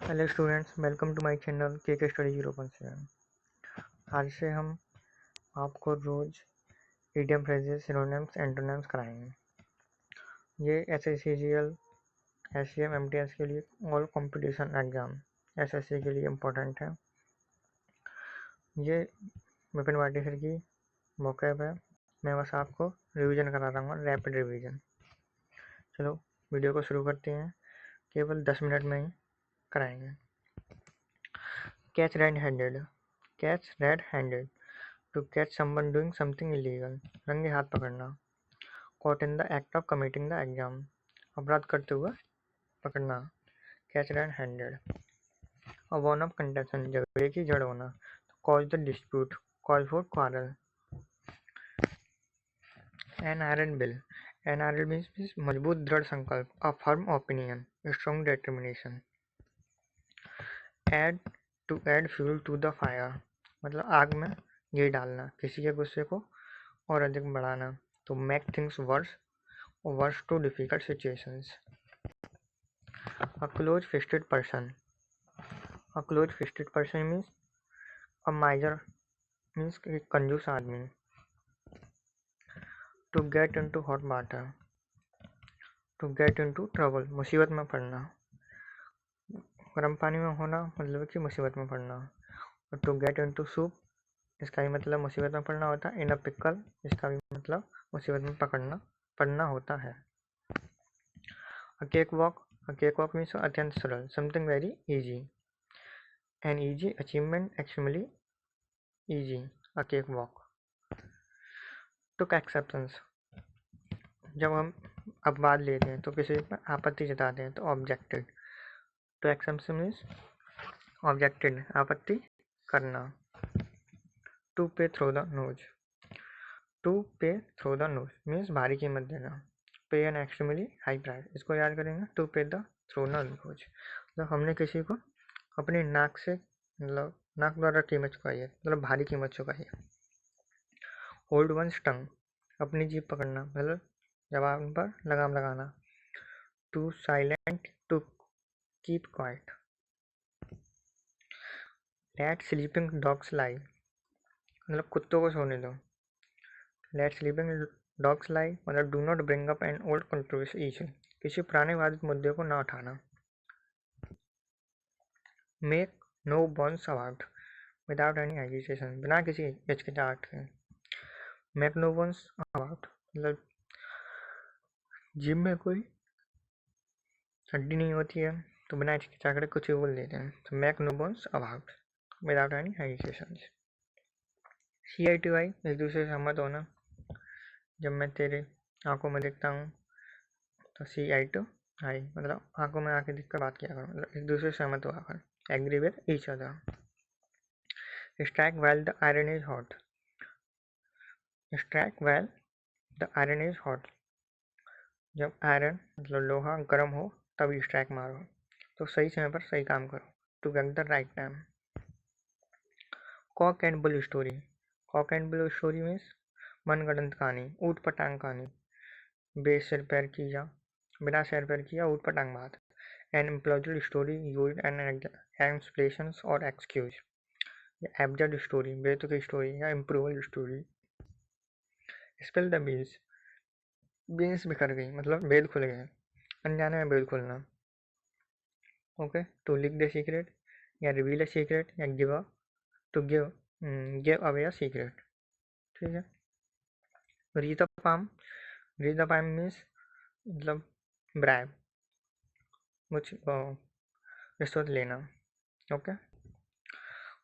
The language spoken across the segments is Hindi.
Hello students, welcome to my channel K study 0.7। आज से हम आपको रोज इडियम फ्रेजेस, सिनोनिम्स, एंटोनिम्स कराएंगे। ये SSCGL, SCM, MTS के लिए ऑल कंपटीशन एग्जाम SSC के लिए इम्पोर्टेंट है। ये विपिन भाटी सर की मौक़िब है। मैं बस आपको रिवीजन करा रहा हूँ, रैपिड रिवीजन। चलो वीडियो को शुरू करते हैं। केवल 10 मिनट में ही कराएंगे। Catch red handed. Catch red handed, to catch someone doing something illegal, रंगे हाथ पकड़ना। Caught in the act of committing the exam, अपराध करते हुए पकड़ना। Catch red handed. A bone of contention, झगड़े की जड़ होना। Cause the dispute, cause for quarrel. An iron will. An iron means मजबूत दृढ़ संकल्प, a firm opinion, strong determination. Add, to add fuel to the fire, मतलब आग में घी डालना, किसी के गुस्से को और अधिक बढ़ाना। तो make things worse to difficult situations. A close-fisted person. A close-fisted person means a miser, means कंजूस आदमी। To get into hot water. To get into trouble, मुसीबत में पड़ना। गर्म पानी में होना मतलब कि मुसीबत में पड़ना। और to get into soup, इसका भी मतलब मुसीबत में पड़ना होता है। In a pickle, इसका भी मतलब मुसीबत में पड़ना होता है। A cakewalk. A cakewalk means अत्यंत सरल, something very easy. An easy achievement, extremely easy, a cakewalk. Took exceptions, जब हम अपवाद लेते हैं तो किसी पर आपत्ति जताते हैं तो objected. To exception means objected, आपत्ति करना। To pay through the nose. To pay through the nose means भारी कीमत देना। पे एन एक्सट्रीमली हाई प्राइस, इसको याद करेंगे। टू पे द थ्रू द नोज, मतलब हमने किसी को अपनी नाक से, मतलब नाक द्वारा कीमत चुकाई है, मतलब भारी कीमत चुकाई है। होल्ड वंस टंग, अपनी जीभ पकड़ना, मतलब जबान पर लगाम लगाना। To silent, to keep quiet. Let sleeping dogs lie, मतलब कुत्तों को सोने दो। लेट स्लीपिंग डॉग्स लाई मतलब do not bring up an old controversy issue, किसी पुराने वादित मुद्दे को ना उठाना। Make no bones about, without any hesitation, बिना किसी हिचकिचाहट के। मेक नो बॉन्स अबाउट मतलब जिम में कोई हड्डी नहीं होती है तो बिना हिचकिचाहट कुछ भी बोल देते हैं। तो make no bones about without any hesitation. CI2I, एक दूसरे से सहमत होना। जब मैं तेरे आंखों में देखता हूँ तो CI2I मतलब आंखों में आंखें देखकर बात किया करो, मतलब एक दूसरे से सहमत हुआ कर। Agree with each other. Strike while the iron is hot. Strike while the iron is hot, जब आयरन मतलब लोहा गर्म हो तभी स्ट्राइक मारो, तो सही समय पर सही काम करो। To get the right time. Cock and bull story. Cock and bull story means मनगढ़ंत कहानी, ऊट पटांग कहानी। बेसिर पैर की या बिना सिर पैर की या ऊट पटांग बात। An implausible story used an explanation और एक्सक्यूज। एब्जर्ड स्टोरी, बेतुकी स्टोरी या improbable story. Spill the beans, beans बिखर गई मतलब भेद खुल गए, अनजाने में भेद खुलना। Okay, to leak the secret या रिवील अ सीक्रेट या गिव अवे अ सीक्रेट। ठीक है। Read the palm. Read the palm means मतलब ब्राइब, मुझ रिश्वत लेना। Okay.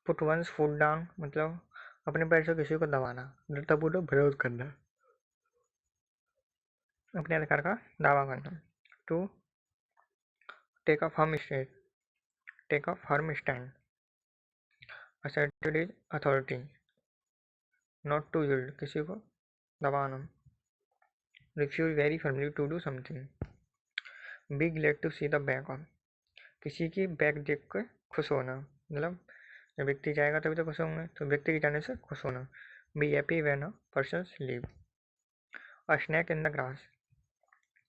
Put one's foot down मतलब अपने पैर से किसी को दबाना, दृढ़तापूर्वक विरोध करना, अपने अधिकार का दावा करना। To take a firm stand, take a firm stand, asserted is authority, not to yield, किसी को दबाना। refuse very firmly to do something। be glad to see the back of, किसी की बैक देख कर खुश होना, मतलब जब व्यक्ति जाएगा तभी तो खुश होंगे, तो व्यक्ति के जाने से खुश होना। be happy when a person leave। a snake in the grass।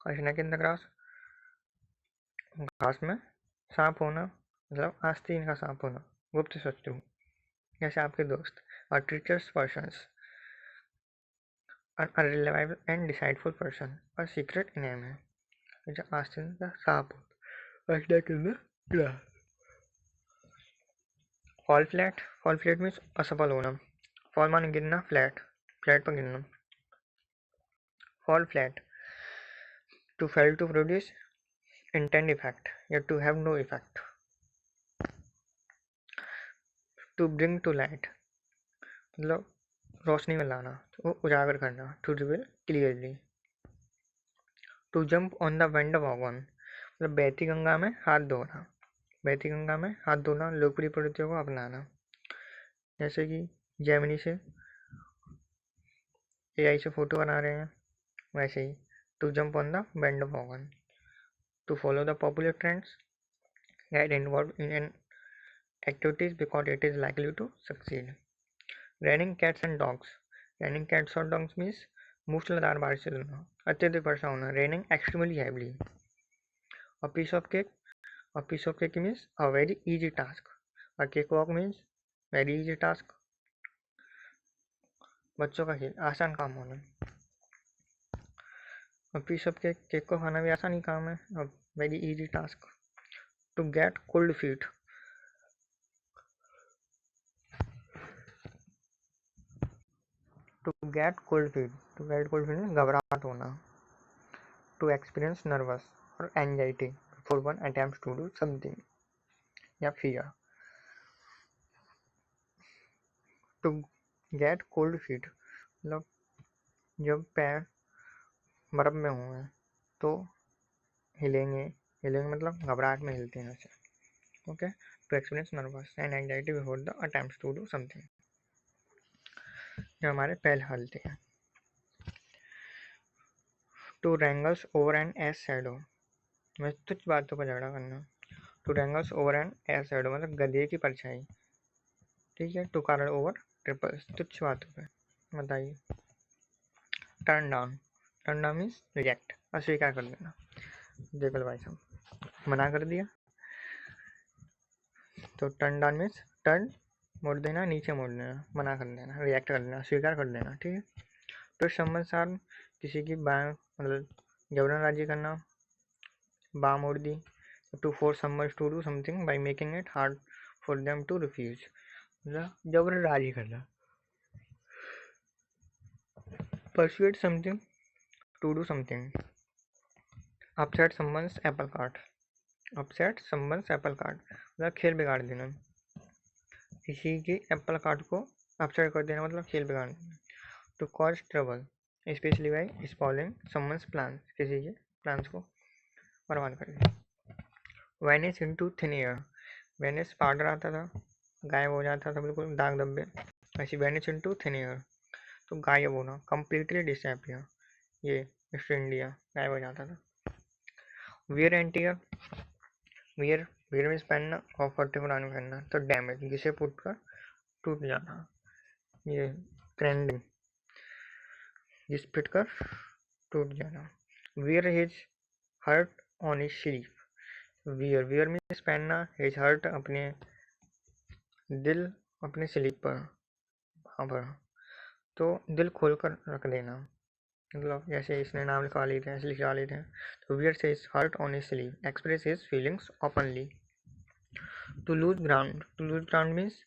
a snake in the grass, घास में सांप होना, मतलब आस्तीन का सांप होना, गुप्त शत्रु, जैसे आपके दोस्त। और ट्रीचर्स पर्सन्स, अनरिलायबल एंड डिसाइडफुल पर्सन और सीक्रेट इनेमी, जो आस्तीन का सांप होता। फॉल फ्लैट मीन्स असफल होना। फॉल माने गिरना, फ्लैट पर गिरना। Fall flat, to fail to produce intend effect या to have no effect. To bring to light, मतलब रोशनी में लाना, तो उजागर करना। To reveal clearly. To jump on the bandwagon, मतलब बहती गंगा में हाथ धोना। बहती गंगा में हाथ धोना, लोकप्रिय प्रवृत्तियों को अपनाना, जैसे कि जेमिनी से एआई से फोटो बना रहे हैं, वैसे ही to jump on the bandwagon. To follow the popular trends, get involved in an activities because it is likely to succeed. Raining cats and dogs. Raining cats or dogs means मूसलाधार बारिश से होना, अत्यधिक वर्षा होना। Raining extremely heavily. A piece of cake. A piece of cake means a very easy task. A cakewalk means very easy task. बच्चों का खेल, आसान काम होना। A piece of cake, cake को खाना भी आसान ही काम है। A very easy task. To get cold feet. To get cold feet. To get cold feet means घबराहट होना। To experience nervous or anxiety before one attempts to do something या fear. To get cold feet, मतलब जब पैर बर्फ में हों तो हिलेंगे मतलब घबराहट में हिलते हैं ऐसे। Okay. To experience nervous and anxiety before the attempts to do something, जो हमारे पहले हलते हैं। To wrangles over an ass shadow, मैं तुच्छ बातों पर झगड़ा करना। To wrangles over an ass shadow मतलब गधे की परछाई, ठीक है। टू कारण ओवर ट्रिपल्स, तुच्छ बातों पे। बताइए। टर्न डाउन मीन्स रिजेक्ट, अस्वीकार कर देना। देख लो भाई साहब, मना कर दिया तो टर्न डाउन मीन्स टर्न मोड़ देना, नीचे मोड़ देना, मना कर देना, रिजेक्ट कर देना, स्वीकार कर देना, ठीक है। तो सम्मत किसी की बाँ मतलब जबरन राजी करना, बाँ मोड़ दी। To force someone to do something by making it hard for them to refuse, मतलब जबरन राजी करना। Persuade something to do something. Upset someone's apple cart, upset someone's apple cart मतलब खेल बिगाड़ देना, किसी की एप्पल कार्ट को अपसेट कर देना मतलब खेल बिगाड़ देना। To cause trouble specially by spoiling someone's plan, किसी के प्लान्स को बर्बाद कर देना। Vanish into thin air, vanish powder आता था, गायब हो जाता था बिल्कुल, दाग धब्बे, ऐसी वैनिश इनटू थिन एयर तो गायब होना, कंप्लीटली डिसअपीयर, ये मिस्टर इंडिया गायब हो जाता था। Wear and tear, wear means पहनना और फटे पुराने पहनना, तो डैमेज घिसे फूट कर टूट जाना, ये ट्रेंडिंग घिस पिट कर टूट जाना। Wear his heart on his sleeve, wear means पहनना, हिज हर्ट अपने दिल, अपने स्लीव पर, वहाँ पर, तो दिल खोल कर रख देना, मतलब जैसे इसने नाम लिखवा ली थे, ऐसे लिखवा ली थे। तो वियर से his heart on his sleeve, express his feelings openly. To lose ground means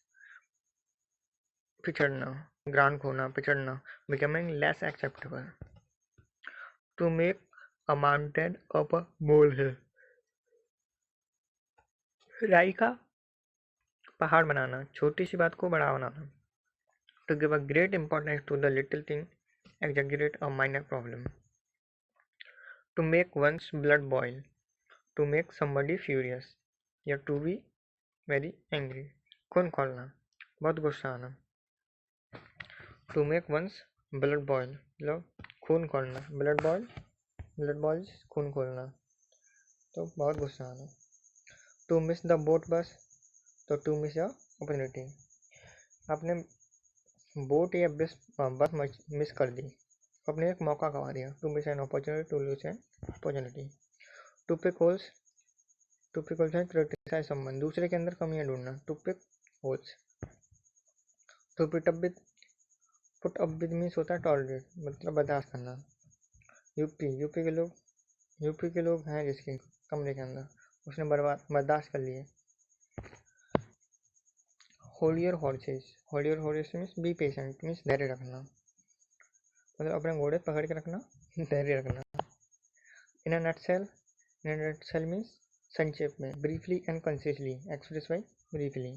पिछड़ना, ग्राउंड खोना, पिछड़ना, becoming less acceptable. To make a mountain of a molehill, राई का पहाड़ बनाना, छोटी सी बात को बड़ा बनाना। To give a great importance to the little thing, exaggerate a minor problem. To make one's blood boil, to make somebody furious या to be very angry, खून खोलना, बहुत गुस्सा आना। To make one's blood boil मतलब खून खोलना, blood boils खून खोलना, तो बहुत गुस्सा आना। To miss the boat bus, तो to miss a opportunity, आपने बोट या बस मिस कर दी, अपने एक मौका गवा दिया। To miss an opportunity, to lose an opportunity. To pick holes to pick holes है क्रिटिसाइज समवन, दूसरे के अंदर कमियां ढूंढना। To pick holes. To put up with means होता है टॉलरेट, मतलब बर्दाश्त करना। यूपी के लोग हैं जिसके कमरे के अंदर, उसने बर्दाश्त कर लिए। Hold your horses means be patient, means धैर्य रखना, मतलब अपने घोड़े पकड़ के रखना, धैर्य रखना। इन अ नटसेल मीन्स संक्षेप में, briefly and concisely express by briefly.